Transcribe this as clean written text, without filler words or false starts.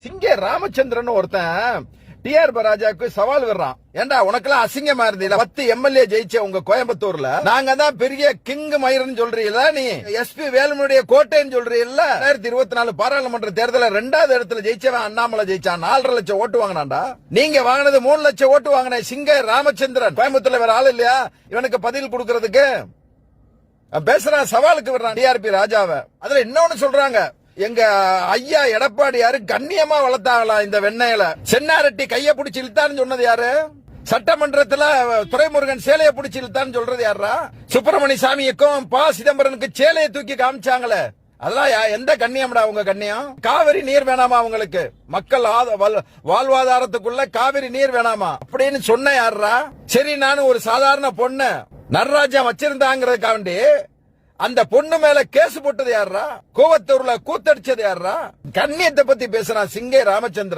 சிங்கே ராமச்சந்திரன் ஒருத்தன் டிஆர் ராஜாவுக்கு சவால் விடுறான். ஏண்டா உனக்கெல்லாம் அசிங்கமா இருந்தீங்க 10 எம்எல்ஏ ஜெயிச்ச உங்க கோயம்புத்தூர்ல, நாங்க தான் பெரிய கிங் மயிர்னு சொல்றீங்களா, நீ எஸ்பி வேலுமணியுடைய கோட்டைன்னு சொல்றீல்ல. 2024 பாராளுமன்ற தேர்தல 2வது இடத்துல ஜெயிச்சவன் அண்ணாமலை ஜெயிச்சான். 4.5 லட்சம் ஓட்டு வாங்கினான்டா. நீங்க வாங்கினது 3 லட்சம் ஓட்டு வாங்கின சிங்க ராமச்சந்திரன். கோயம்புத்தூர்ல வேற ஆள் இல்லையா இவனுக்கு பதில் கொடுக்கறதுக்கு? பேசுறான், சவாலுக்கு விடுறான் டிஆர்பி ராஜாவை. அதுல இன்னொன்னு சொல்றாங்க, எங்க ஐயா எடப்பாடியாரு கண்ணியமா வளர்த்தாங்களா இந்த வெண்ணையில. சென்னாரெட்டி கைய பிடிச்சி இழுத்தான்னு சொன்னது யாரு? சட்டமன்றத்துல துரைமுருகன் சேலையை பிடிச்சி இழுத்தான்னு சொல்றது யாரா? சுப்பிரமணிய சாமிக்கும் ப சிதம்பரனுக்கு சேலையை தூக்கி காமிச்சாங்களே, அதெல்லாம் எந்த கண்ணியம்டா உங்க கண்ணியம்? காவிரி நீர் வேணாமா உங்களுக்கு? மக்கள் வாழ்வாதாரத்துக்குள்ள காவிரி நீர் வேணாமா அப்படின்னு சொன்ன யாரா? சரி, நானும் ஒரு சாதாரண பொண்ணு நடராஜா வச்சிருந்தாங்கிறதுக்காண்டி அந்த பொண்ணு மேல கேஸ் போட்டது யாரா? கோவத்தூர்ல கூத்தடிச்சது யாரா? கண்ணியத்தை பத்தி பேசுறான் சிங்கை ராமச்சந்திரன்.